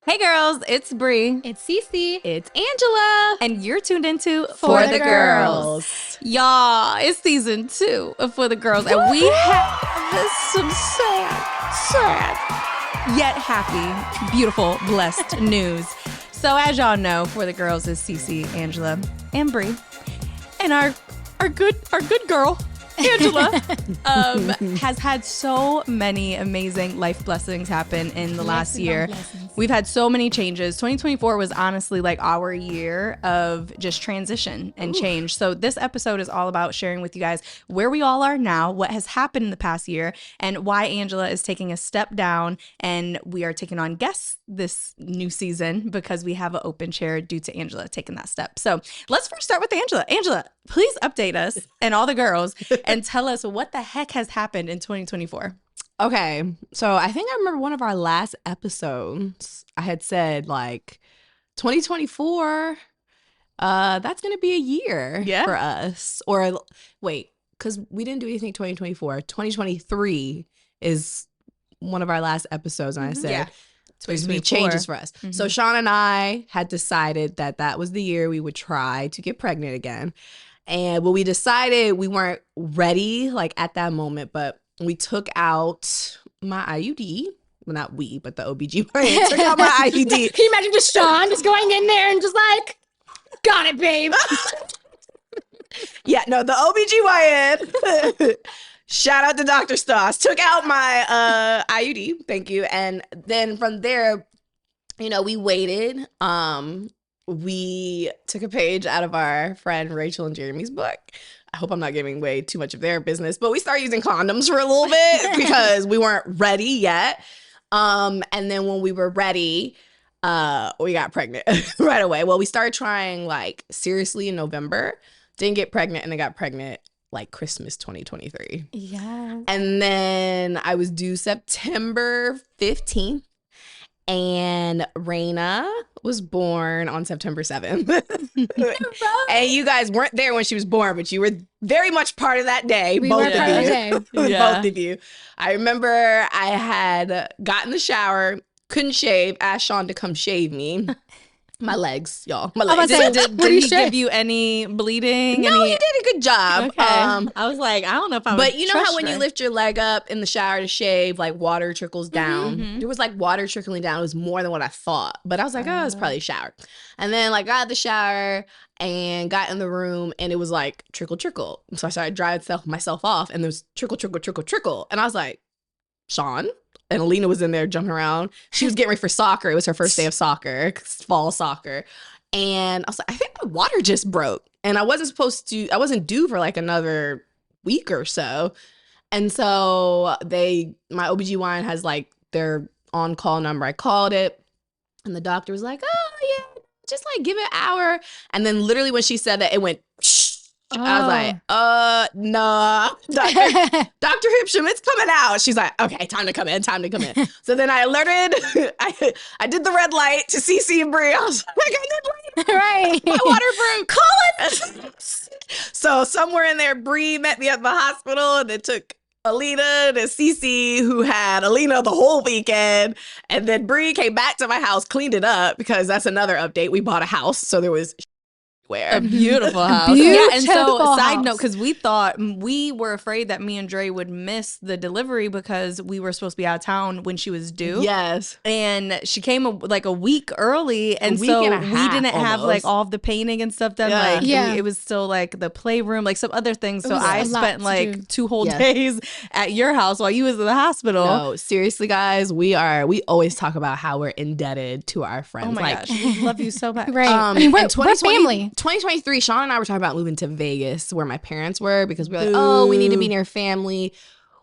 Hey girls, it's Bree. It's Cece. It's Angela. And you're tuned into For the Girls. Y'all, it's season 2 of For the Girls. And we have some sad, yet happy, beautiful, blessed news. So as y'all know, For the Girls is Cece, Angela, and Bree. And our good girl, Angela, has had so many amazing life blessings happen in the last year. We've had so many changes. 2024 was honestly like our year of just transition and change. So this episode is all about sharing with you guys where we all are now, what has happened in the past year, and why Angela is taking a step down, and we are taking on guests this new season because we have an open chair due to Angela taking that step. So let's first start with Angela. Angela, please update us and all the girls and tell us what the heck has happened in 2024. Okay, so I think I remember one of our last episodes, I had said like 2024, that's going to be a year for us. Or wait, because we didn't do anything 2024. 2023 is one of our last episodes, and I said there's going to be changes for us. Mm-hmm. So Sean and I had decided that was the year we would try to get pregnant again. And when we decided, we weren't ready like at that moment, but we took out my IUD. Well, not we, but the OBGYN took out my IUD. Can you imagine just Sean just going in there and just like, got it, babe. Yeah, no, the OBGYN, shout out to Dr. Stoss, took out my IUD. Thank you. And then from there, you know, we waited. We took a page out of our friend Rachel and Jeremy's book. I hope I'm not giving away too much of their business, but we started using condoms for a little bit because we weren't ready yet. And then when we were ready, we got pregnant right away. Well, we started trying like seriously in November, didn't get pregnant, and then got pregnant like Christmas 2023. Yeah. And then I was due September 15th. And Raina was born on September 7th. And you guys weren't there when she was born, but you were very much part of that day. Both of you. I remember I had gotten the shower, couldn't shave, asked Sean to come shave me. My legs, y'all. My legs. Did he give you any bleeding? No, he did a good job. Okay. I was like, I don't know if I would. But you know how when you lift your leg up in the shower to shave, like water trickles down? Mm-hmm. There was like water trickling down. It was more than what I thought. But I was like, oh, it's probably a shower. And then like got out of the shower and got in the room, and it was like trickle, trickle. So I started drying myself off, and there was trickle, trickle, trickle, trickle. And I was like, Sean? And Alina was in there jumping around. She was getting ready for soccer. It was her first day of soccer, fall soccer. And I was like, I think my water just broke. And I wasn't due for like another week or so. And so my OBGYN has like their on-call number. I called it, and the doctor was like, oh yeah, just like give it an hour. And then literally when she said that, it went shh. I was like, no, Dr. Hipsham, it's coming out. She's like, okay, time to come in. So then I alerted, I did the red light to Cece and Bree. I was like, I did right. My water broke. Call it. So somewhere in there, Bree met me at the hospital, and then took Alina to Cece, who had Alina the whole weekend. And then Bree came back to my house, cleaned it up, because that's another update. We bought a house, so there was a beautiful house. Yeah, and so side note, because we were afraid that me and Dre would miss the delivery because we were supposed to be out of town when she was due. Yes. And she came like a week early, and so we didn't have like all of the painting and stuff done. It was still like the playroom, like some other things. So I spent like 2 whole days at your house while you was in the hospital. No, seriously, guys, we always talk about how we're indebted to our friends. Oh my gosh, we love you so much. Right. I mean, we're family. 2023, Sean and I were talking about moving to Vegas where my parents were, because we were like, oh, we need to be near family.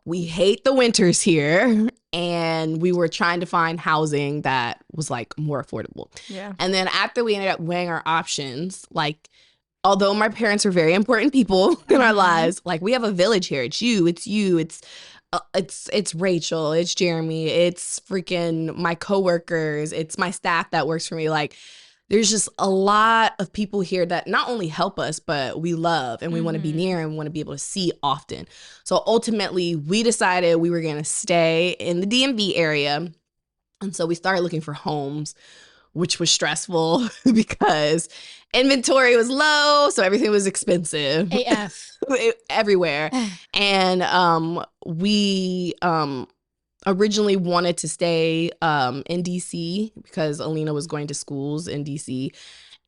We hate the winters here. And we were trying to find housing that was like more affordable. Yeah. And then after we ended up weighing our options, like, although my parents are very important people in our lives, like we have a village here. It's you, it's Rachel, it's Jeremy, it's freaking my coworkers, it's my staff that works for me. Like, there's just a lot of people here that not only help us, but we love and we want to be near and want to be able to see often. So ultimately, we decided we were going to stay in the DMV area. And so we started looking for homes, which was stressful because inventory was low, so everything was expensive. AF. Everywhere. And we originally wanted to stay in DC because Alina was going to schools in DC,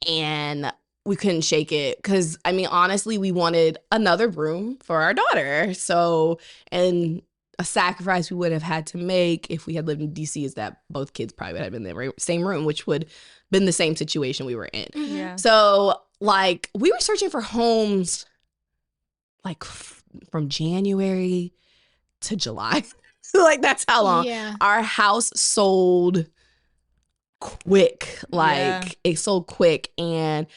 and we couldn't shake it because, I mean, honestly, we wanted another room for our daughter. So, and a sacrifice we would have had to make if we had lived in DC is that both kids probably would have been in the same room, which would have been the same situation we were in. Yeah. So, like, we were searching for homes like from January to July. Like, that's how long. Yeah. Our house sold quick. Like, it sold quick. And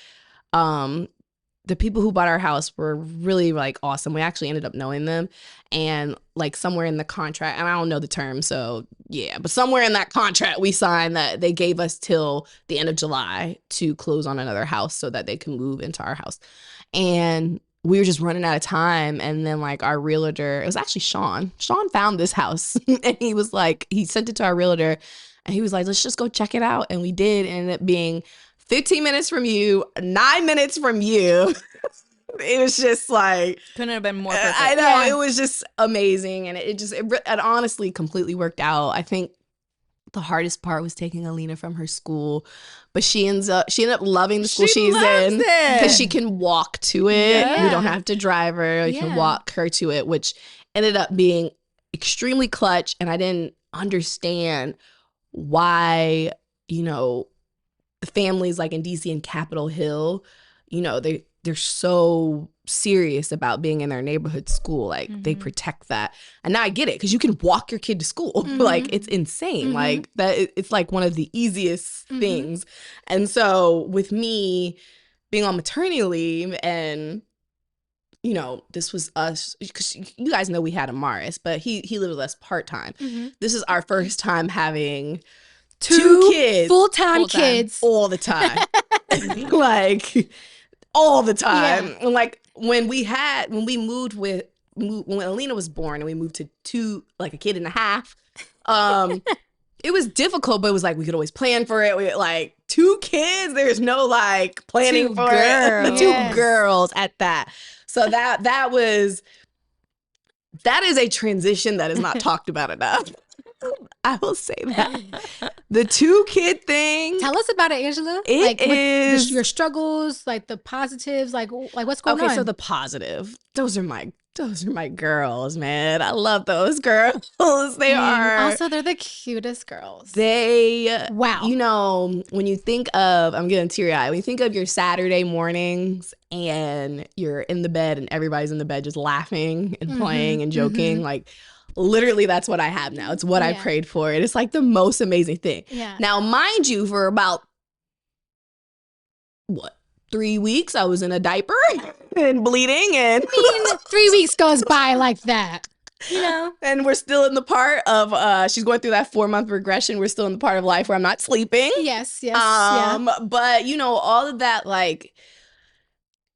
the people who bought our house were really, like, awesome. We actually ended up knowing them. And, like, somewhere in the contract, and I don't know the term, so yeah, but somewhere in that contract we signed that they gave us till the end of July to close on another house so that they can move into our house. And we were just running out of time. And then, like, our realtor, it was actually Sean found this house and he was like, he sent it to our realtor and he was like, let's just go check it out. And we did. It ended up being 15 minutes from you, 9 minutes from you. It was just like, couldn't have been more perfect. I know. It was just amazing. And it honestly completely worked out. I think the hardest part was taking Alina from her school, but she ended up loving the school she's in because she can walk to it. Yeah. We don't have to drive her. We can walk her to it, which ended up being extremely clutch. And I didn't understand why, you know, families like in DC and Capitol Hill, you know, they're so serious about being in their neighborhood school. Like, they protect that. And now I get it because you can walk your kid to school. Like, it's insane. Like, that it's like one of the easiest things. And so with me being on maternity leave, and, you know, this was us, because you guys know we had Amaris, but he lived with us part-time. This is our first time having two kids, full-time kids all the time. Like, all the time. And like, when Alina was born and we moved to a kid and a half, it was difficult, but it was like we could always plan for it. We like 2 kids, there's no like planning for it. Two girls at that. So that is a transition that is not talked about enough. I will say that. The 2-kid thing. Tell us about it, Angela. It is your struggles, like the positives, like what's going on. Okay, so the positive. Those are my girls, man. I love those girls. They are. Also, they're the cutest girls. Wow. You know, when you think of, I'm getting teary-eyed. When you think of your Saturday mornings and you're in the bed and everybody's in the bed just laughing and playing and joking, like, literally, that's what I have now. It's what I prayed for. And it's like the most amazing thing. Yeah. Now, mind you, for about, 3 weeks, I was in a diaper and bleeding. And I mean, 3 weeks goes by like that, you know? And we're still in the part of, she's going through that 4-month regression. We're still in the part of life where I'm not sleeping. Yes. But, you know, all of that, like,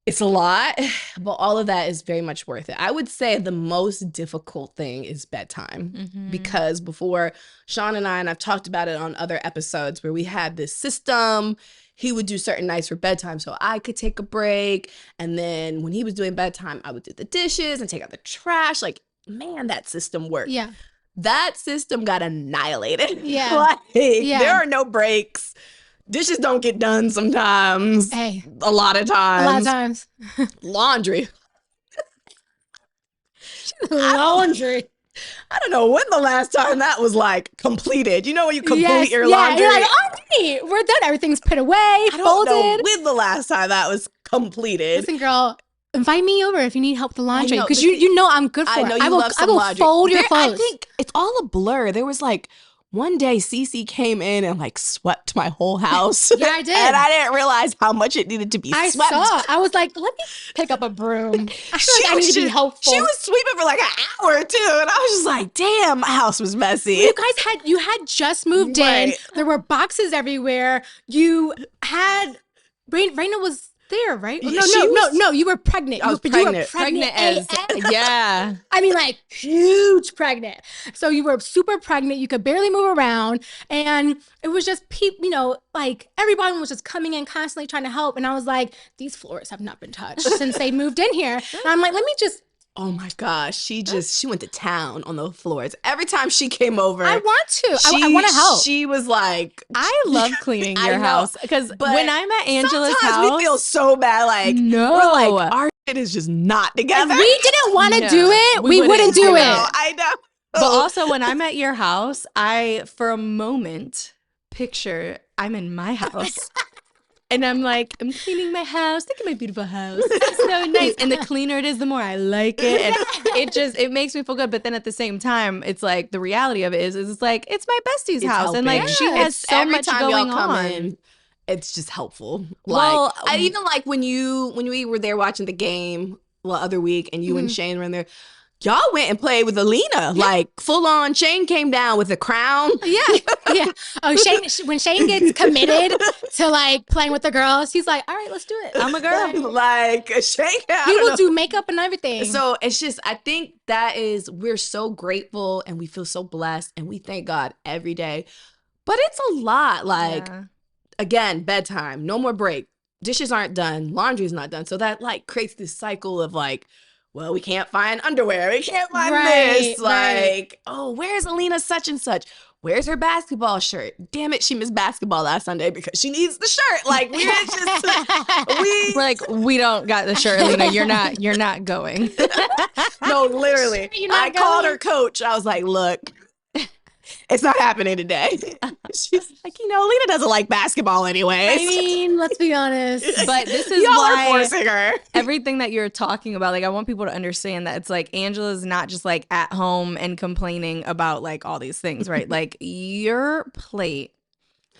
it's a lot, but all of that is very much worth it. I would say the most difficult thing is bedtime, because before Sean and I've talked about it on other episodes where we had this system. He would do certain nights for bedtime so I could take a break. And then when he was doing bedtime, I would do the dishes and take out the trash. Like, man, that system worked. Yeah. That system got annihilated. Yeah. There are no breaks. Dishes don't get done sometimes. Hey. A lot of times. Laundry. Laundry. I don't know when the last time that was like completed. You know when you complete your laundry? You're like, okay, we're done. Everything's put away, folded. I don't know when the last time that was completed. Listen, girl, invite me over if you need help with the laundry, because you know I'm good for it. I will fold your clothes. I think it's all a blur. There was like one day Cece came in and like swept my whole house. Yeah, I did. And I didn't realize how much it needed to be swept. I was like, let me pick up a broom. I feel like I need to be helpful. She was sweeping for like an hour or two. And I was just like, damn, my house was messy. You had just moved in. There were boxes everywhere. You had, Raina was there, right? Oh, Yeah, no. You were pregnant. I was You pregnant. were pregnant as yeah. I mean, like huge pregnant. So you were super pregnant. You could barely move around, and it was just people. Like everybody was just coming in constantly trying to help. And I was like, these floors have not been touched since they moved in here. And I'm like, let me just. Oh my gosh, she went to town on the floors. Every time she came over, I want to. I want to help. She was like, I love cleaning your house because when I'm at Angela's sometimes house, we feel so bad. Like, No. we're like, our shit is just not together. If we didn't want to No, do it, we we wouldn't do do it. it. I know. but also when I'm at your house, I for a moment picture I'm in my house. And I'm like, I'm cleaning my house. Look at my beautiful house. It's so nice. And the cleaner it is, the more I like it. And it makes me feel good. But then at the same time, it's like the reality of it is it's like, it's my bestie's It's house. And like, helping. she has so Every much time going y'all come on. in, it's just helpful. Well, Like, I even like when we were there watching the game the other week and you and Shane were in there. Y'all went and played with Alina, like full on. Shane came down with a crown. Yeah. Oh, when Shane gets committed to like playing with the girls, he's like, all right, let's do it. I'm a girl. Like Shane, He will do makeup and everything. So it's just, I think we're so grateful and we feel so blessed and we thank God every day. But it's a lot. Like, again, bedtime, no more break. Dishes aren't done. Laundry's not done. So that like creates this cycle of like, well, we can't find underwear. We can't find this. Like, oh, where's Alina such and such? Where's her basketball shirt? Damn it, she missed basketball last Sunday because she needs the shirt. Like, we're we're like, we don't got the shirt, Alina. You're not going. No, literally. I called her coach. I was like, look, it's not happening today. She's like, Alina doesn't like basketball anyways. I mean, let's be honest. But this is Y'all why are forcing her. everything that you're talking about, like I want people to understand that it's like Angela's not just like at home and complaining about like all these things, right? Like your plate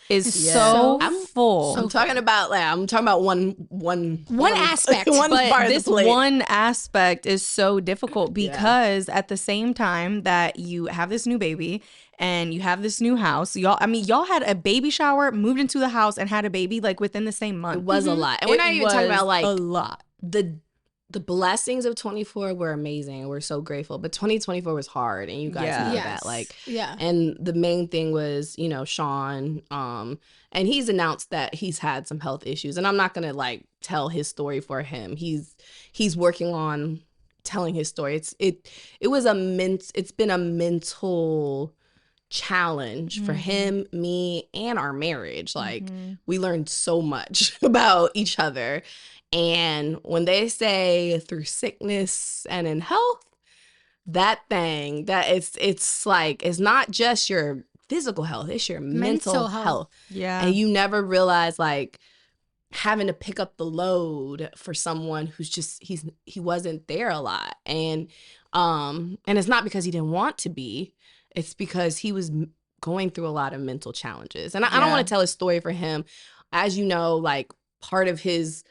is so full. I'm talking about one aspect. one but part this of the plate. one aspect is so difficult because at the same time that you have this new baby and you have this new house, y'all had a baby shower, moved into the house and had a baby like within the same month. It was a lot. And we're not even talking about like a lot. The blessings of 24 were amazing. We're so grateful. But 2024 was hard and you guys know that. Like, and the main thing was, Sean, and he's announced that he's had some health issues. And I'm not gonna like tell his story for him. He's working on telling his story. It's been a mental challenge for him, me, and our marriage. Like we learned so much about each other. And when they say through sickness and in health, that it's like, it's not just your physical health, it's your mental health. Yeah. And you never realize like having to pick up the load for someone who's just, he wasn't there a lot. And it's not because he didn't want to be, it's because he was going through a lot of mental challenges. And I don't want to tell his story for him. As you know, like part of his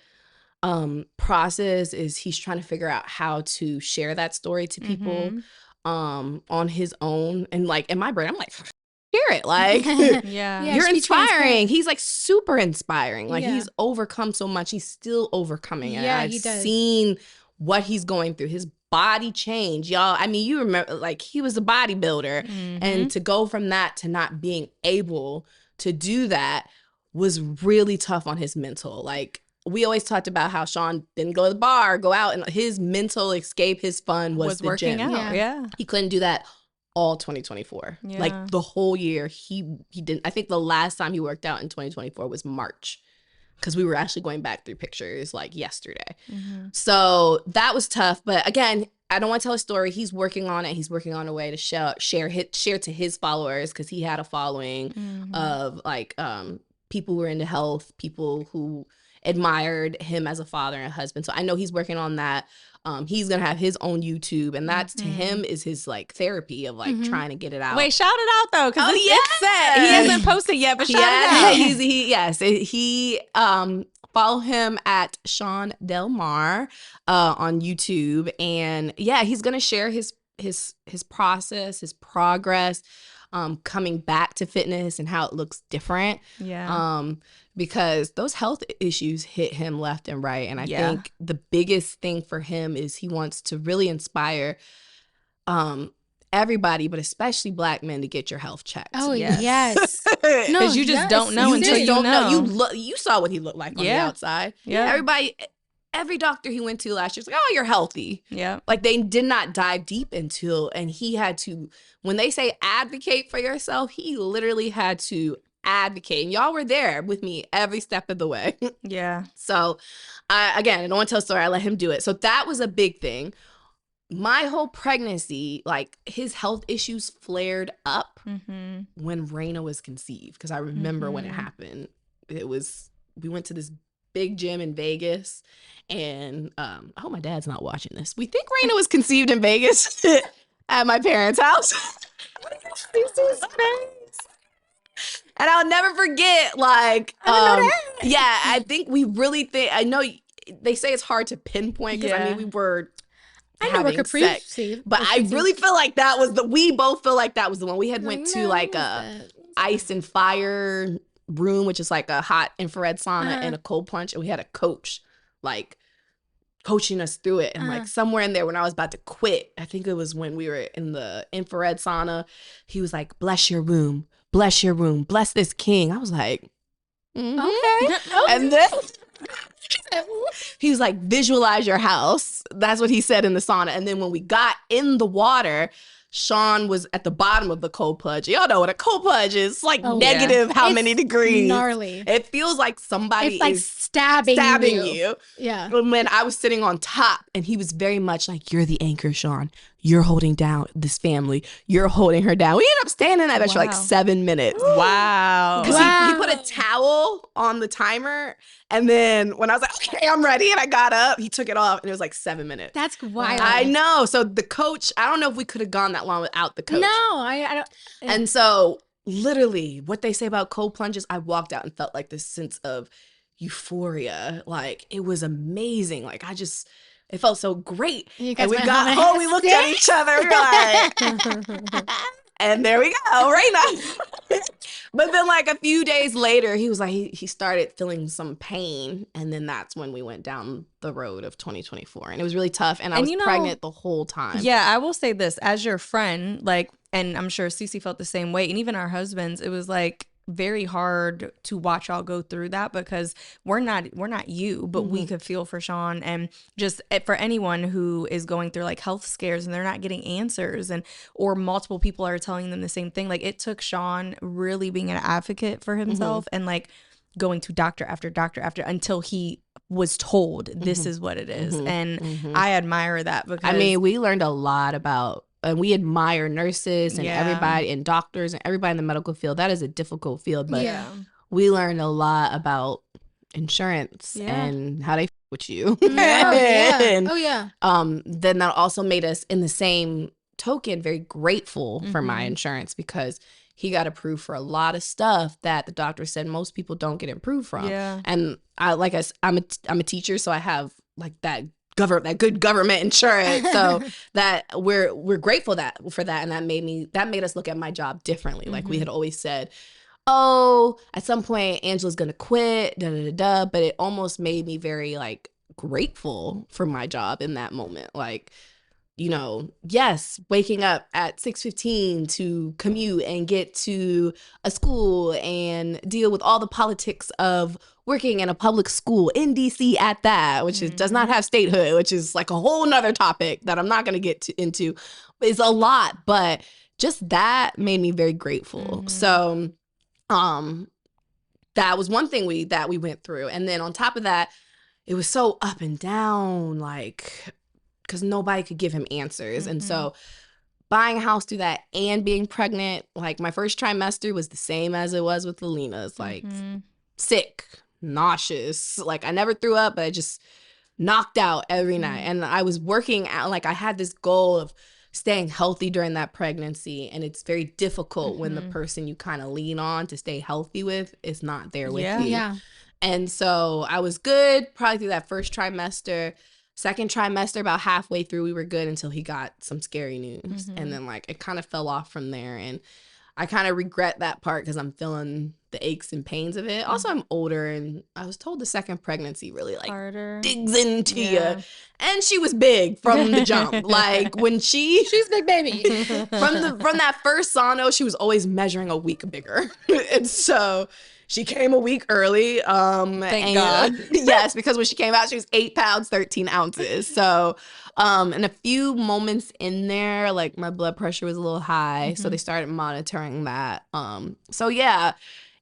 process is he's trying to figure out how to share that story to people on his own. And like in my brain, I'm like, share it. Like, you're inspiring. He's like super inspiring. Like he's overcome so much. He's still overcoming it. I've seen what he's going through. His body change, y'all. I mean, you remember like he was a bodybuilder and to go from that to not being able to do that was really tough on his mental. Like, we always talked about how Sean didn't go to the bar, go out, and his mental escape, his fun was the working gym. out. Yeah. He couldn't do that all 2024. Yeah. Like the whole year, he didn't. I think the last time he worked out in 2024 was March, because we were actually going back through pictures like yesterday. So that was tough. But again, I don't want to tell his story. He's working on it. He's working on a way to share to his followers, because he had a following of like people who were into health, people who admired him as a father and a husband. So I know he's working on that. He's gonna have his own YouTube, and that's to him is his like therapy of like trying to get it out. Wait, shout it out though, because it's set. He hasn't posted yet, but shout it out. He follow him at Sean Del Mar on YouTube, and he's gonna share his process, his progress. coming back to fitness and how it looks different. Yeah. Because those health issues hit him left and right. And I think the biggest thing for him is he wants to really inspire everybody, but especially Black men, to get your health checked. Oh, Yes. yes. Because you just don't know You until just you don't know. know. You saw what he looked like on the outside. Yeah. Every doctor he went to last year was like, oh, you're healthy. Yeah. Like, they did not dive deep into, and he had to, when they say advocate for yourself, he literally had to advocate. And y'all were there with me every step of the way. Yeah. So, I don't want to tell a story. I let him do it. So that was a big thing. My whole pregnancy, like, his health issues flared up when Raina was conceived. Because I remember when it happened. We went to this big gym in Vegas, and I hope my dad's not watching this. We think Raina was conceived in Vegas at my parents' house. And I'll never forget, like, I think we really think, I know they say it's hard to pinpoint, because I mean, we were having sex, but I really feel like we both feel like that was the one. We had went to like a ice and fire room, which is like a hot infrared sauna and a cold plunge, and we had a coach like coaching us through it. And like somewhere in there, when I was about to quit, I think it was when we were in the infrared sauna, he was like, bless your womb, bless this king. I was like, okay. And then he was like, visualize your house. That's what he said in the sauna. And then when we got in the water, Sean was at the bottom of the cold plunge. Y'all know what a cold plunge is. It's like negative how many degrees. Gnarly. It feels like somebody like is stabbing you. Yeah. When I was sitting on top, and he was very much like, you're the anchor, Sean. You're holding down this family. You're holding her down. We ended up staying in that bed for like 7 minutes. Wow. Because he put a towel on the timer. And then when I was like, okay, I'm ready, and I got up, he took it off, and it was like 7 minutes. That's wild. I know. So the coach, I don't know if we could have gone that long without the coach. No, I don't. And so literally what they say about cold plunges, I walked out and felt like this sense of euphoria. Like, it was amazing. Like, it felt so great. And we got home, we looked at each other, we were like, and there we go, right now. But then like a few days later, he was like, he started feeling some pain. And then that's when we went down the road of 2024. And it was really tough. And I was pregnant the whole time. Yeah, I will say this, as your friend, like, and I'm sure Cece felt the same way. And even our husbands, it was like very hard to watch y'all go through that, because we're not you, but we could feel for Sean, and just for anyone who is going through like health scares and they're not getting answers, or multiple people are telling them the same thing. Like, it took Sean really being an advocate for himself and like going to doctor after doctor until he was told this is what it is. And I admire that, because I mean, we learned a lot about, and we admire nurses and everybody and doctors and everybody in the medical field. That is a difficult field, but we learned a lot about insurance and how they with you. And, then that also made us, in the same token, very grateful for my insurance, because he got approved for a lot of stuff that the doctor said most people don't get approved from. And I'm a teacher, so I have like that good government insurance, so that we're grateful for that, and that made us look at my job differently. Like, we had always said, oh, at some point Angela's gonna quit, but it almost made me very like grateful for my job in that moment. Like, you know, yes, waking up at 6:15 to commute and get to a school and deal with all the politics of working in a public school in DC at that, which does not have statehood, which is like a whole nother topic that I'm not going to get into. It's a lot, but just that made me very grateful. So that was one thing that we went through. And then on top of that, it was so up and down, like, because nobody could give him answers. And so buying a house through that and being pregnant, like, my first trimester was the same as it was with Alina. It's like sick, nauseous. Like, I never threw up, but I just knocked out every night. And I was working out, like, I had this goal of staying healthy during that pregnancy. And it's very difficult when the person you kind of lean on to stay healthy with is not there with you. Yeah. And so I was good probably through that first trimester. Second trimester, about halfway through, we were good until he got some scary news. And then, like, it kind of fell off from there. And I kind of regret that part because I'm feeling the aches and pains of it. Also, I'm older, and I was told the second pregnancy really like Harder. digs into you. And she was big from the jump. Like when she's big baby. from that first sono, she was always measuring a week bigger. And so she came a week early. Thank God. Yes, because when she came out, she was 8 pounds, 13 ounces. So and a few moments in there, like my blood pressure was a little high. So they started monitoring that. So yeah,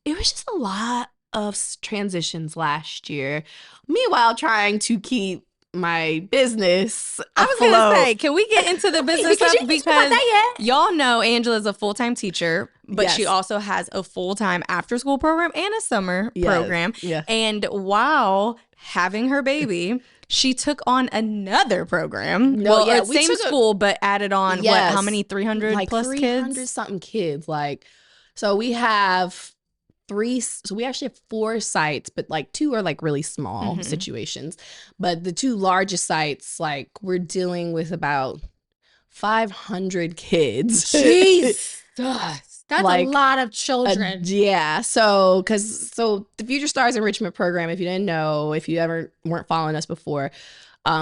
it was just a lot of transitions last year. Meanwhile, trying to keep my business I was going to say, can we get into the business Because stuff? you didn't talk about that yet. Y'all know Angela's a full-time teacher, but Yes. she also has a full-time after-school program and a summer program. Yeah. And while having her baby, she took on another program. No, yeah, it's we same took a- school, but added on, what, Yes. how many, 300 like plus 300 kids? something kids. Like, so we have we actually have 4 sites, but like 2 are like really small situations. But the 2 largest sites, like we're dealing with about 500 kids. Jesus. That's Like, a lot of children. Yeah. So the Future Stars Enrichment Program, if you didn't know, if you ever weren't following us before,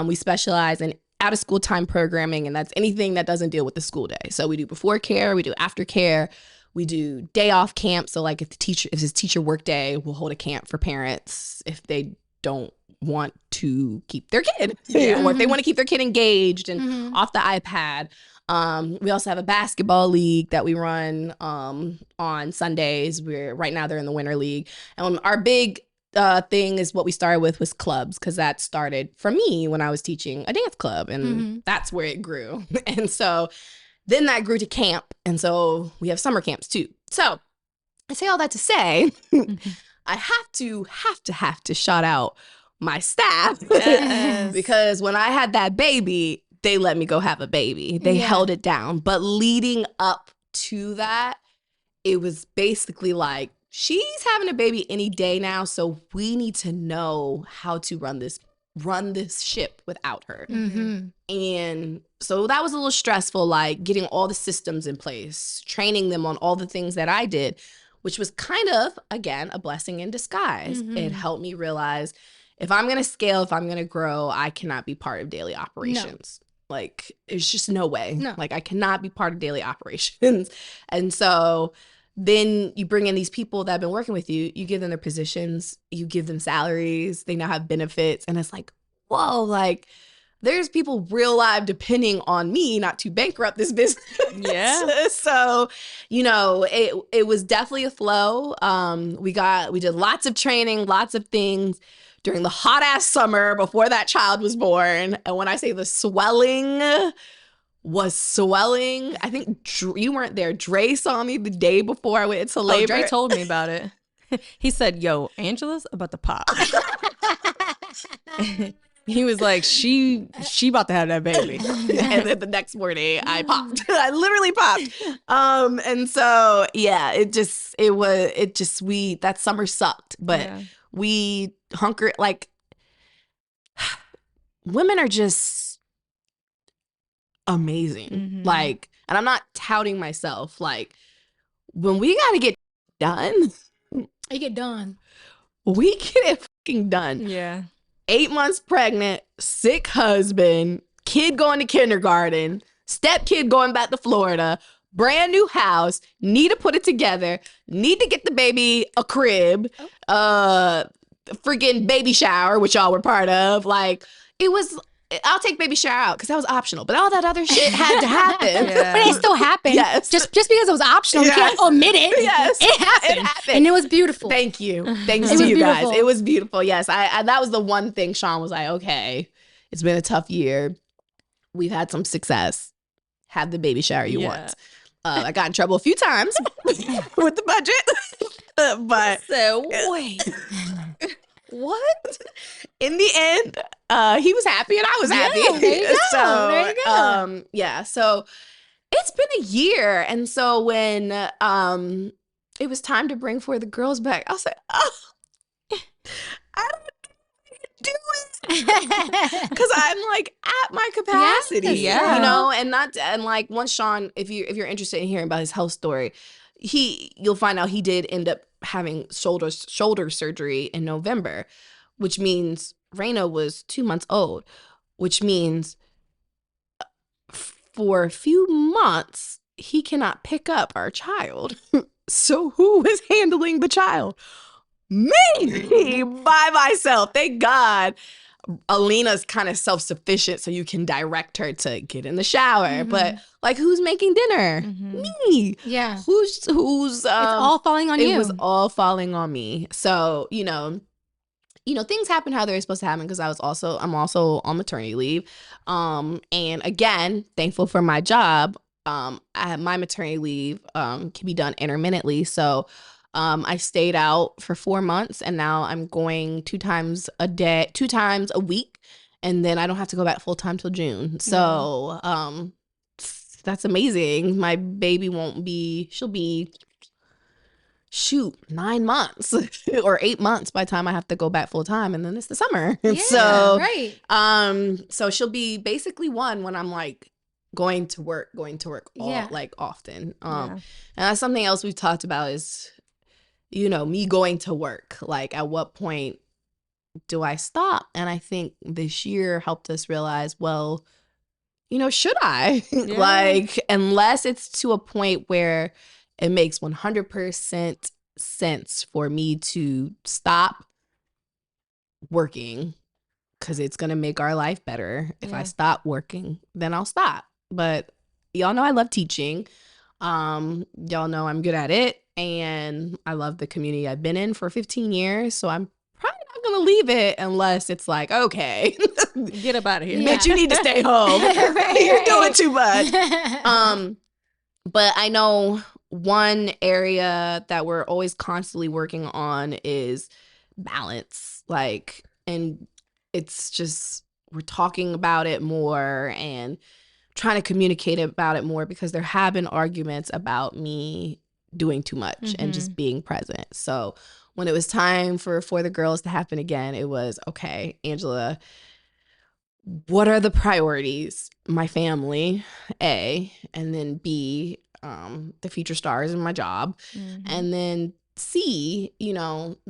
we specialize in out of school time programming, and that's anything that doesn't deal with the school day. So we do before care, we do after care, we do day off camp. So like if it's teacher work day, we'll hold a camp for parents if they don't want to keep their kid or if they want to keep their kid engaged and off the iPad. We also have a basketball league that we run on Sundays. Right now they're in the winter league. And our big thing is what we started with was clubs, because that started for me when I was teaching a dance club, and that's where it grew. And so then that grew to camp, and so we have summer camps too. So I say all that to say, I have to shout out my staff. Yes. Because when I had that baby, they let me go have a baby. They held it down. But leading up to that, it was basically like, she's having a baby any day now, so we need to know how to run this ship without her. And so that was a little stressful, like getting all the systems in place, training them on all the things that I did, which was kind of, again, a blessing in disguise. It helped me realize, if I'm going to scale, if I'm going to grow, I cannot be part of daily operations. Like, there's just no way. No. Like, I cannot be part of daily operations. And so then you bring in these people that have been working with you, you give them their positions, you give them salaries, they now have benefits. And it's like, whoa, like, there's people real live depending on me not to bankrupt this business. Yeah. So, it was definitely a flow. We did lots of training, lots of things during the hot ass summer before that child was born. And when I say the swelling was swelling, I think you weren't there. Dre saw me the day before I went into labor. Dre told me about it. He said, yo, Angela's about to pop. He was like, she about to have that baby. And then the next morning I popped. I literally popped. And so, yeah, that summer sucked, but we hunkered, like, women are just amazing. Like, and I'm not touting myself. Like, when we got to get done, You get done. we get it fucking done. Yeah. 8 months pregnant, sick husband, kid going to kindergarten, stepkid going back to Florida, brand new house, need to put it together, need to get the baby a crib, freaking baby shower, which y'all were part of. Like, I'll take baby shower out because that was optional, but all that other shit had to happen. Yeah. But it still happened. Yes. Just because it was optional, you can't omit it. Yes. It happened. And it was beautiful. Thank you. Thanks It to was you beautiful. guys. It was beautiful. Yes. I that was the one thing Sean was like, okay, it's been a tough year. We've had some success. Have the baby shower you want. I got in trouble a few times with the budget. But So, wait. what? In the end, he was happy and I was happy. there you go. So, There you go. yeah. So it's been a year. And so when it was time to bring forth the girls back, I was like, oh, I don't do it. Because I'm like at my capacity. Yeah. And like once Sean, if you're interested in hearing about his health story, you'll find out he did end up having shoulder surgery in November, which means Raina was 2 months old, which means for a few months he cannot pick up our child. So who is handling the child? Me by myself. Thank God. Alina's kind of self-sufficient, so you can direct her to get in the shower. But like, who's making dinner? Me. Yeah. Who's it's all falling on you. It was all falling on me. So, things happen how they're supposed to happen, because I'm also on maternity leave. And again, thankful for my job. My maternity leave can be done intermittently. So I stayed out for 4 months, and now I'm going 2 times a week, and then I don't have to go back full time till June. So that's amazing. My baby she'll be 9 months or 8 months by the time I have to go back full time, and then it's the summer. Yeah, right. So she'll be basically 1 when I'm like going to work often. And that's something else we've talked about is, me going to work. Like, at what point do I stop? And I think this year helped us realize, well, should I? Yeah. Like, unless it's to a point where it makes 100% sense for me to stop working, because it's going to make our life better. If I stop working, then I'll stop. But y'all know I love teaching. Y'all know I'm good at it. And I love the community I've been in for 15 years. So I'm probably not going to leave it unless it's like, okay, get up out of here. Bitch, you need to stay home. You're doing too much. But I know one area that we're always constantly working on is balance. Like, and it's just, we're talking about it more and trying to communicate about it more, because there have been arguments about me doing too much and just being present. So when it was time for the girls to happen again, it was, okay, Angela, what are the priorities? My family, A, and then B, the future stars in my job, and then C,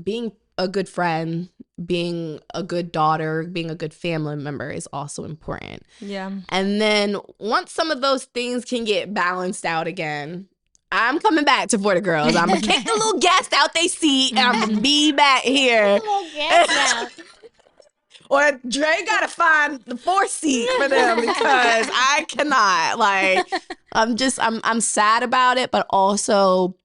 being a good friend, being a good daughter, being a good family member is also important. Yeah. And then once some of those things can get balanced out again, I'm coming back to For the Girls. I'm gonna kick the little guest out they seat, and I'm gonna be back here. Or Dre gotta find the 4th seat for them, because I cannot. Like, I'm sad about it, but also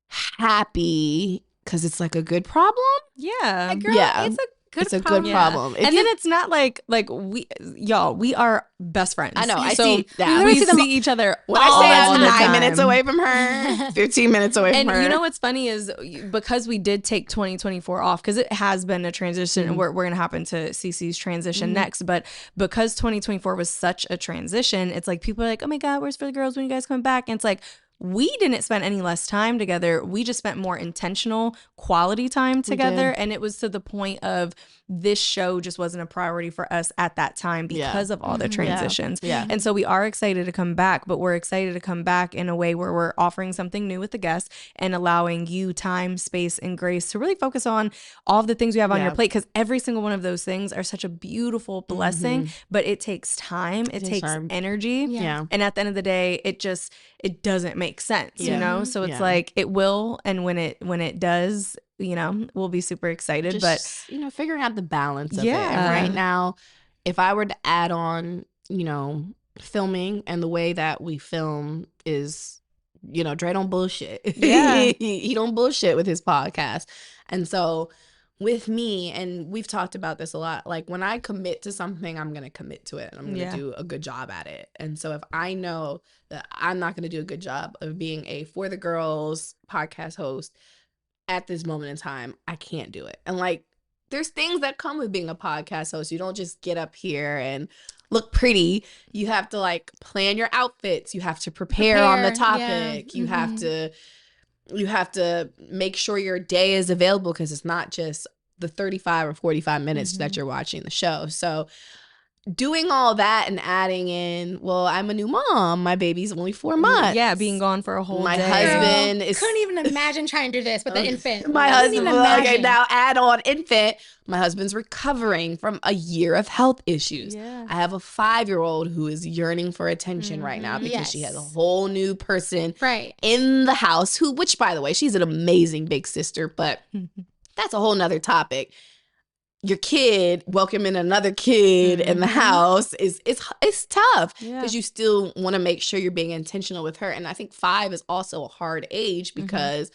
happy, because it's like a good problem. Yeah. Girl, Yeah. it's a good It's a good problem. And then it's not like we are best friends. I know. I so see that. We see each other when all I say I'm the 9 time. minutes away from her, 15 minutes away from her. And you know what's funny is, because we did take 2024 off, because it has been a transition, and we're going to happen to Cece's transition next. But because 2024 was such a transition, it's like people are like, oh my God, where's For the Girls? When you guys coming back? And it's like, we didn't spend any less time together. We just spent more intentional quality time together. And it was to the point of, this show just wasn't a priority for us at that time because of all the transitions. Yeah. And so we are excited to come back, but we're excited to come back in a way where we're offering something new with the guests and allowing you time, space, and grace to really focus on all of the things you have on your plate, because every single one of those things are such a beautiful blessing, but it takes time. It takes energy. Yeah. And at the end of the day, it doesn't make sense, So it's like, it will, and when it does, we'll be super excited. Just, but figuring out the balance of it. Yeah. And right now, if I were to add on, filming, and the way that we film is, Dre don't bullshit. Yeah. he don't bullshit with his podcast. And so with me, and we've talked about this a lot, like, when I commit to something, I'm going to commit to it, and I'm going to do a good job at it. And so if I know that I'm not going to do a good job of being a For the Girls podcast host at this moment in time, I can't do it. And like, there's things that come with being a podcast host. You don't just get up here and look pretty. You have to like plan your outfits. You have to prepare on the topic. Yeah. You have to make sure your day is available, because it's not just the 35 or 45 minutes that you're watching the show. So doing all that and adding in, well, I'm a new mom. My baby's only 4 months. Yeah, being gone for a whole My day. husband is. Couldn't even imagine trying to do this with the infant. My Couldn't husband, even okay, imagine. now add on infant. My husband's recovering from a year of health issues. Yeah. I have a 5-year-old who is yearning for attention right now because she has a whole new person in the house which by the way, she's an amazing big sister, but that's a whole nother topic. Your kid welcoming another kid in the house it's tough because you still want to make sure you're being intentional with her. And I think 5 is also a hard age because,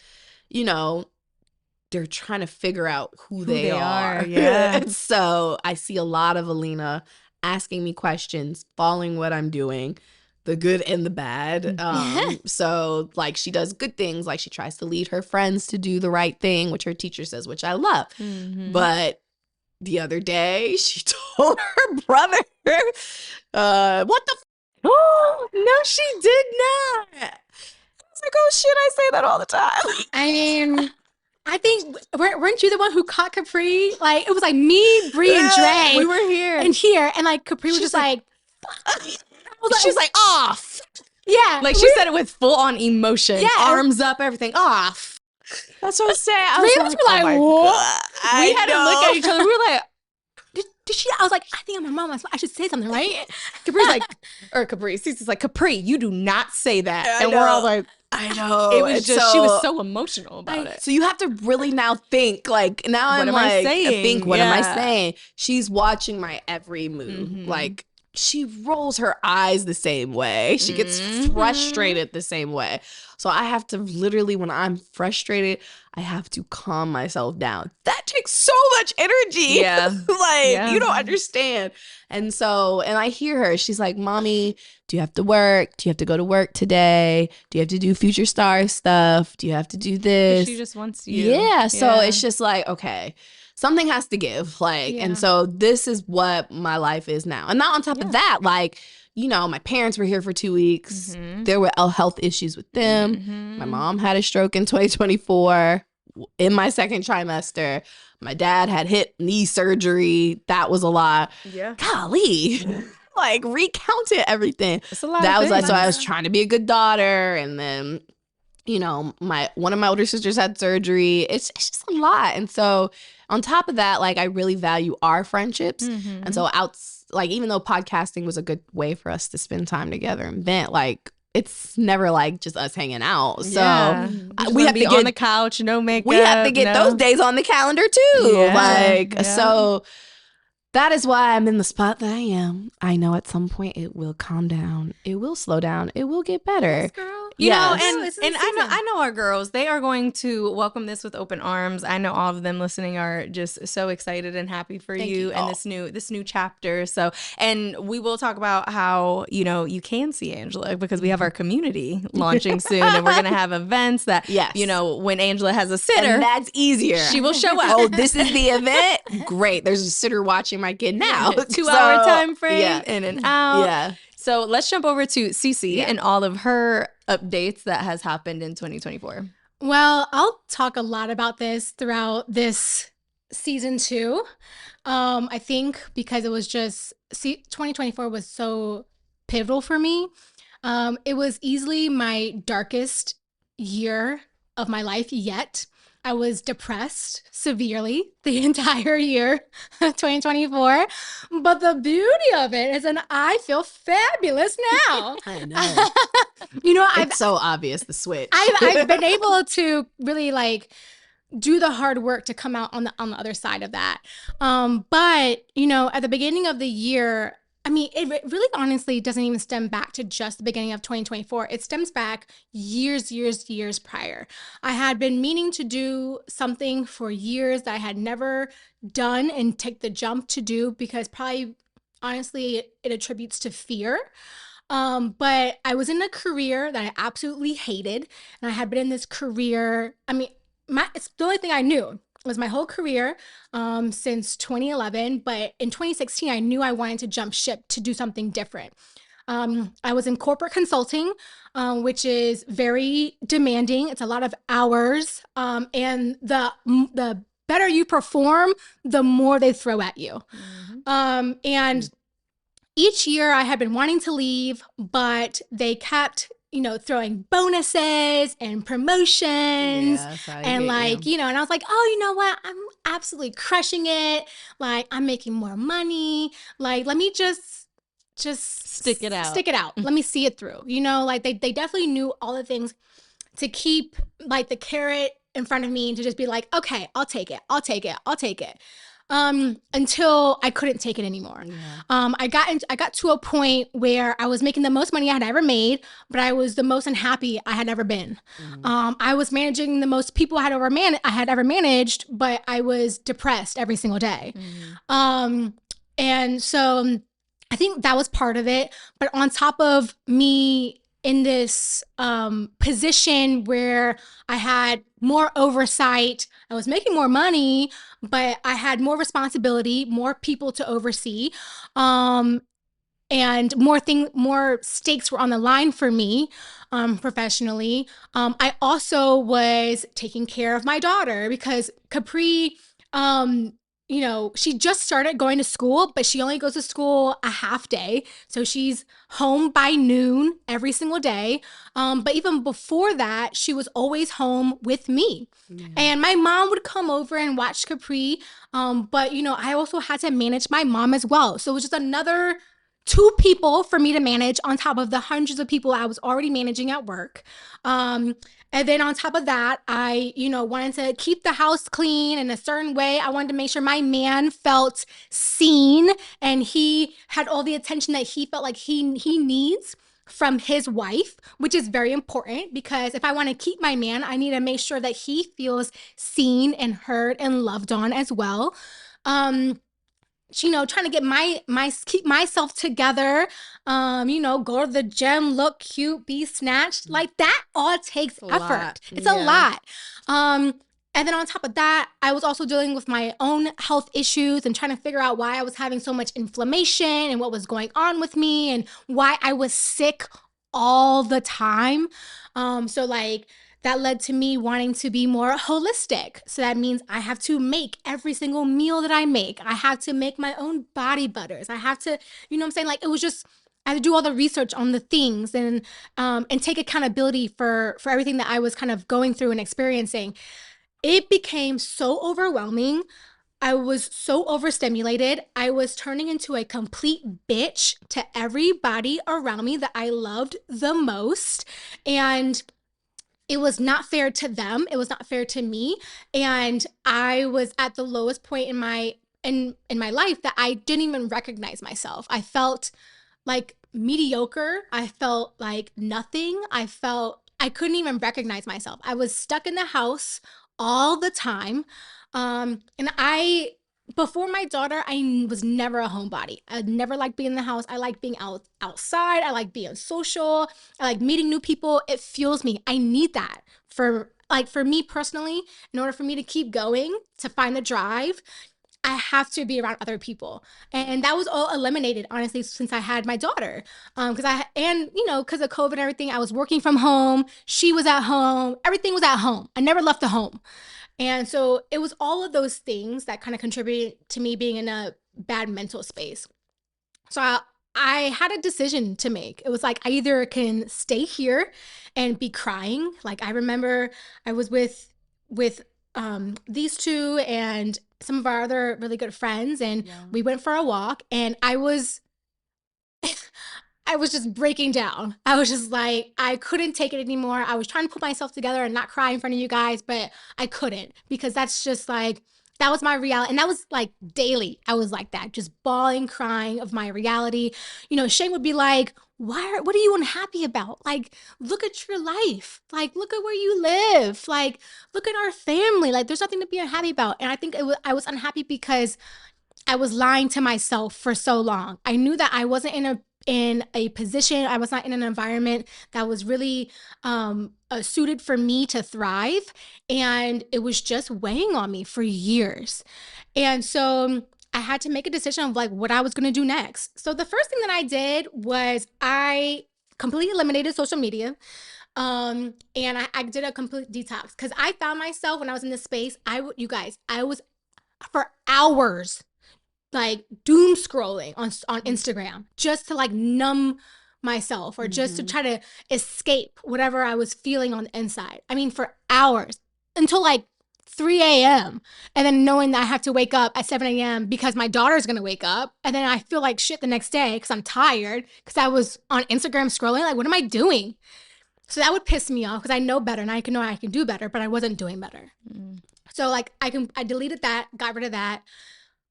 you know, they're trying to figure out who they are. Yeah. And so I see a lot of Alina asking me questions, following what I'm doing, the good and the bad. So like she does good things, like she tries to lead her friends to do the right thing, which her teacher says, which I love. But the other day, she told her brother, what the oh, no, she did not. I was like, oh shit, I say that all the time. I mean, I think, weren't you the one who caught Capri? Like, it was like me, Bree, and Dre. We were here. And like, Capri was just like She's like, off. Yeah. Like, she said it with full on emotion. Yeah. Arms up, everything off. That's what I'm saying. I was was like, what? We had to look at each other. We were like, did she? I was like, I think I'm her mom. I should say something, right? Capri's like, Cece's like, Capri, you do not say that. And we're all like, I know. It was just, she was so emotional about it. So you have to really now think, like, now I'm like, what am I saying? She's watching my every move. Like, she rolls her eyes the same way. She gets frustrated the same way. So I have to literally, when I'm frustrated, I have to calm myself down. That takes so much energy. Yeah. You don't understand. And so, and I hear her. She's like, Mommy, do you have to work? Do you have to go to work today? Do you have to do Future Star stuff? Do you have to do this? She just wants you. Yeah. So it's just like, okay, something has to give. Like, and so this is what my life is now. And not on top of that, like, you know, my parents were here for 2 weeks. There were health issues with them. My mom had a stroke in 2024 in my second trimester. My dad had hip knee surgery. That was a lot. Yeah. Golly. Like, recounted everything. It's a lot that of was like, things. so I was trying to be a good daughter. And then, you know, one of my older sisters had surgery. It's just a lot. And so on top of that, like, I really value our friendships. And so like, even though podcasting was a good way for us to spend time together and vent, like, it's never like just us hanging out. So we have to get on the couch, no makeup. We have to get those days on the calendar too. So that is why I'm in the spot that I am. I know at some point it will calm down. It will slow down. It will get better. Yes, girl. You know, and I know our girls, they are going to welcome this with open arms. I know all of them listening are just so excited and happy for you and this new chapter. So, and we will talk about how, you know, you can see Angela because we have our community launching soon, and we're going to have events that, you know, when Angela has a sitter, and that's easier. She will show up. Oh, this is the event? Great. There's a sitter watching my kid now. 2-hour time frame, in and out. Yeah. So let's jump over to Cece and all of her updates that has happened in 2024. Well, I'll talk a lot about this throughout this season 2. I think because it was just 2024 was so pivotal for me. It was easily my darkest year of my life yet. I was depressed severely the entire year, 2024. But the beauty of it is that I feel fabulous now. I know. You know, it's so obvious, the switch. I've been able to really like do the hard work to come out on the other side of that. But, you know, at the beginning of the year, I mean, it really honestly doesn't even stem back to just the beginning of 2024. It stems back years prior. I had been meaning to do something for years that I had never done and take the jump to do because probably, honestly, it attributes to fear. But I was in a career that I absolutely hated. And I had been in this career, I mean, it's the only thing I knew. Was my whole career since 2011, but in 2016 I knew I wanted to jump ship to do something different. I was in corporate consulting, which is very demanding. It's a lot of hours, and the better you perform, the more they throw at you. And each year I had been wanting to leave, but they kept, throwing bonuses and promotions Yeah, that's how and they get you. and I was like, oh, you know what? I'm absolutely crushing it. Like, I'm making more money. Like, let me just Stick it out. Stick it out. Let me see it through. Like they definitely knew all the things to keep like the carrot in front of me and to just be like, okay, I'll take it. I'll take it. I'll take it. Until I couldn't take it anymore. Yeah. I got to a point where I was making the most money I had ever made, but I was the most unhappy I had ever been. I was managing the most people I had ever managed, but I was depressed every single day. And so I think that was part of it. But on top of me in this position where I had more oversight, I was making more money, but I had more responsibility, more people to oversee, and more stakes were on the line for me professionally. I also was taking care of my daughter because Capri, she just started going to school, but she only goes to school a half day. So she's home by noon every single day. But even before that, she was always home with me. Yeah. And my mom would come over and watch Capri. But, I also had to manage my mom as well. So it was just another 2 people for me to manage on top of the hundreds of people I was already managing at work. And then on top of that, I, wanted to keep the house clean in a certain way. I wanted to make sure my man felt seen and he had all the attention that he felt like he needs from his wife, which is very important because if I want to keep my man, I need to make sure that he feels seen and heard and loved on as well. Trying to get keep myself together, go to the gym, look cute, be snatched. Like that all takes effort. It's a lot. And then on top of that, I was also dealing with my own health issues and trying to figure out why I was having so much inflammation and what was going on with me and why I was sick all the time. So like, that led to me wanting to be more holistic. So that means I have to make every single meal that I make. I have to make my own body butters. I have to, what I'm saying? Like it was just, I had to do all the research on the things and take accountability for everything that I was kind of going through and experiencing. It became so overwhelming. I was so overstimulated. I was turning into a complete bitch to everybody around me that I loved the most. And it was not fair to them. It was not fair to me. And I was at the lowest point in my life that I didn't even recognize myself. I felt like mediocre. I felt like nothing. I couldn't even recognize myself. I was stuck in the house all the time. Before my daughter, I was never a homebody. I never liked being in the house. I like being outside. I like being social. I like meeting new people. It fuels me. I need that for me personally, in order for me to keep going, to find the drive, I have to be around other people. And that was all eliminated, honestly, since I had my daughter. Because of COVID and everything, I was working from home. She was at home. Everything was at home. I never left the home. And so it was all of those things that kind of contributed to me being in a bad mental space. So I had a decision to make. It was like, I either can stay here and be crying. Like I remember I was with these 2 and some of our other really good friends, and we went for a walk, and I was just breaking down. I was just like, I couldn't take it anymore. I was trying to put myself together and not cry in front of you guys, but I couldn't, because that's just like, that was my reality. And that was like daily. I was like that, just bawling, crying of my reality. Shane would be like, what are you unhappy about? Like, look at your life. Like, look at where you live. Like, look at our family. Like, there's nothing to be unhappy about. And I think I was unhappy because I was lying to myself for so long. I knew that I wasn't in a position, I was not in an environment that was really suited for me to thrive. And it was just weighing on me for years. And so I had to make a decision of like what I was going to do next. So the first thing that I did was I completely eliminated social media. And I did a complete detox because I found myself when I was in this space, I was for hours like doom scrolling on Instagram just to like numb myself or just to try to escape whatever I was feeling on the inside. I mean, for hours until like 3 a.m. And then knowing that I have to wake up at 7 a.m. because my daughter's going to wake up. And then I feel like shit the next day because I'm tired because I was on Instagram scrolling. Like, what am I doing? So that would piss me off because I know better and I know I can do better, but I wasn't doing better. So like I deleted that, got rid of that.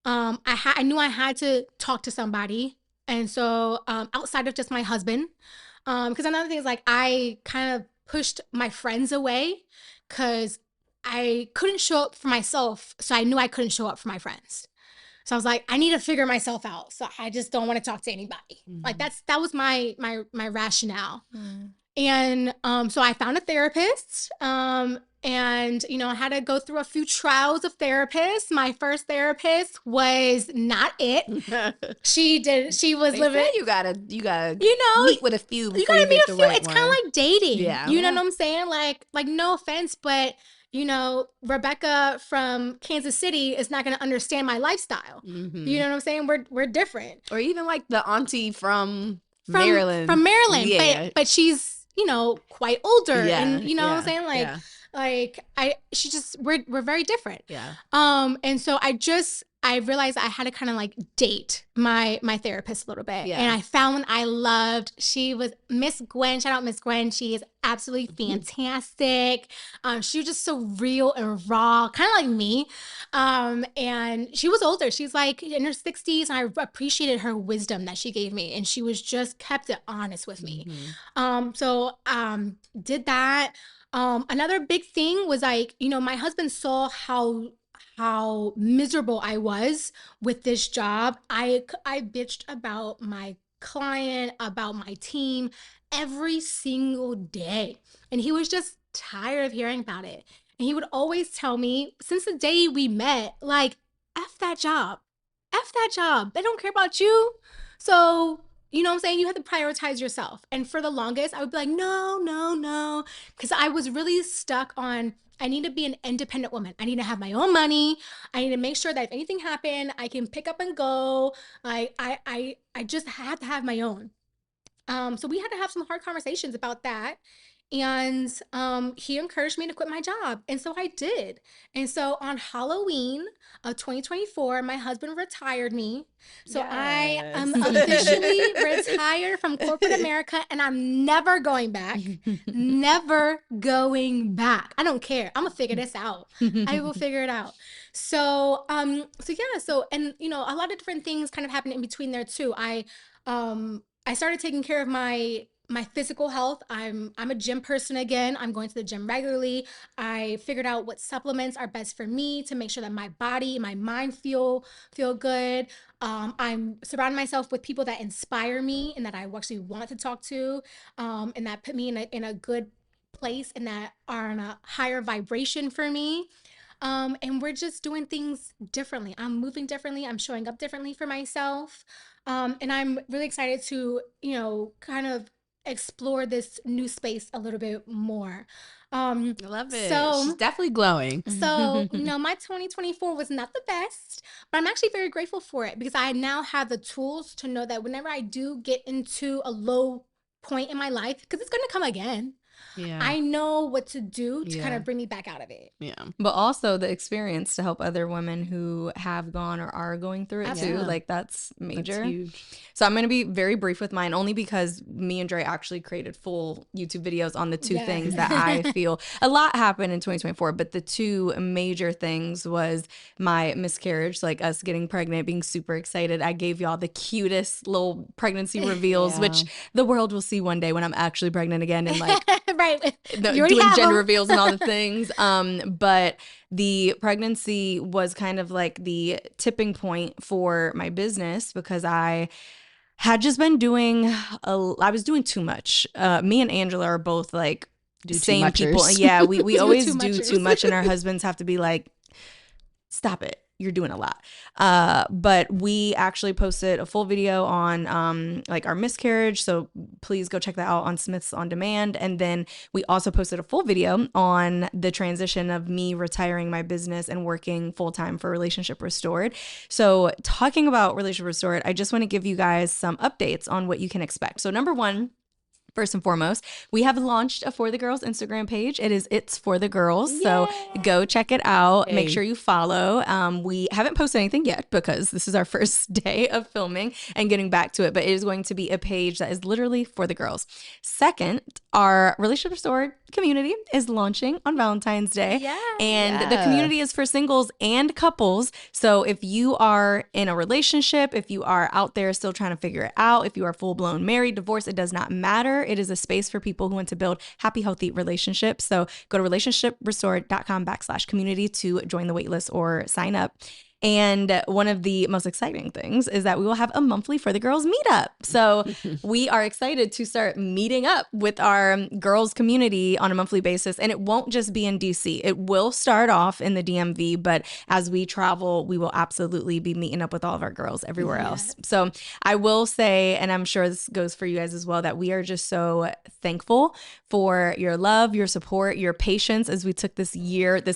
I knew I had to talk to somebody. And so outside of just my husband, because another thing is like I kind of pushed my friends away because I couldn't show up for myself. So I knew I couldn't show up for my friends. So I was like, I need to figure myself out. So I just don't want to talk to anybody. Like that was my rationale. And so I found a therapist. And, you know, I had to go through a few trials of therapists. My first therapist was not it. She was living. You gotta, you know, meet with a few before you gotta you meet get a the few. right It's one. kind of like dating. Yeah. You know what I'm saying? Like no offense, but you know, Rebecca from Kansas City is not going to understand my lifestyle. You know what I'm saying? We're different. Or even like the auntie from Maryland. From Maryland, Yeah. but she's, you know, quite older, and you know what I'm saying? We're very different. Yeah. And so I realized I had to kind of like date my therapist a little bit. Yeah. And I found one I loved. She was Miss Gwen. Shout out Miss Gwen. She is absolutely fantastic. She was just so real and raw, kind of like me. And she was older. She's like in her 60s. And I appreciated her wisdom that she gave me. And she was just kept it honest with me. So did that. Another big thing was like, you know, my husband saw how miserable I was with this job. I bitched about my client, about my team every single day. And he was just tired of hearing about it. And he would always tell me, since the day we met, like, F that job. F that job. They don't care about you. So, you know what I'm saying? You have to prioritize yourself. And for the longest, I would be like, no. Because I was really stuck on, I need to be an independent woman. I need to have my own money. I need to make sure that if anything happened, I can pick up and go. I just have to have my own. So we had to have some hard conversations about that. And he encouraged me to quit my job. And so I did. And so on Halloween of 2024, my husband retired me. So I am officially retired from corporate America, and I'm never going back. Never going back. I don't care. I'm gonna figure this out. I will figure it out. So and you know, a lot of different things kind of happened in between there too. I started taking care of my physical health. I'm a gym person again. I'm going to the gym regularly. I figured out what supplements are best for me to make sure that my body and my mind feel good. I'm surrounding myself with people that inspire me and that I actually want to talk to, and that put me in a good place and that are on a higher vibration for me. And we're just doing things differently. I'm moving differently. I'm showing up differently for myself. And I'm really excited to, you know, kind of explore this new space a little bit more. I love it. So she's definitely glowing. So, you know, my 2024 was not the best, but I'm actually very grateful for it because I now have the tools to know that whenever I do get into a low point in my life, because it's going to come again, I know what to do to kind of bring me back out of it. Yeah. But also the experience to help other women who have gone or are going through it too. Like that's major. That's huge. So I'm going to be very brief with mine only because me and Dre actually created full YouTube videos on the two things that I feel. A lot happened in 2024, but the two major things was my miscarriage, like us getting pregnant, being super excited. I gave y'all the cutest little pregnancy reveals, which the world will see one day when I'm actually pregnant again and like doing gender reveals and all the things. But the pregnancy was kind of like the tipping point for my business because I had just been I was doing too much. Me and Angela are both like same people. Yeah, we always do too much and our husbands have to be like, stop it. you're doing a lot. But we actually posted a full video on like our miscarriage. So please go check that out on Smith's On Demand. And then we also posted a full video on the transition of me retiring my business and working full-time for Relationship Restored. So talking about Relationship Restored, I just want to give you guys some updates on what you can expect. So number one, first and foremost, we have launched a For the Girls Instagram page. It's For the Girls. Yay. So go check it out. Hey. Make sure you follow. We haven't posted anything yet because this is our first day of filming and getting back to it, but it is going to be a page that is literally for the girls. Second, our Relationship Restored community is launching on Valentine's Day. Yeah. And the community is for singles and couples. So if you are in a relationship, if you are out there still trying to figure it out, if you are full-blown married, divorced, it does not matter. It is a space for people who want to build happy, healthy relationships. So go to relationshiprestored.com/community to join the waitlist or sign up. And one of the most exciting things is that we will have a monthly For the Girls meetup. So we are excited to start meeting up with our girls community on a monthly basis. And it won't just be in DC. It will start off in the DMV, but as we travel, we will absolutely be meeting up with all of our girls everywhere else. So I will say, and I'm sure this goes for you guys as well, that we are just so thankful for your love, your support, your patience as we took this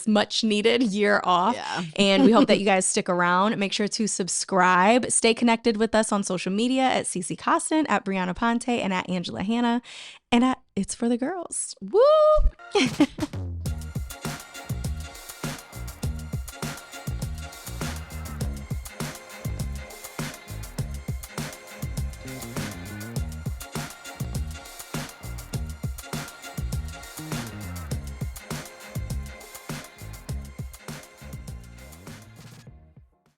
much needed year off. Yeah. And we hope that you guys stick around. Make sure to subscribe. Stay connected with us on social media at Cece Costin, at Brianna Ponte, and at Angela Hanna, and at It's For the Girls. Woo!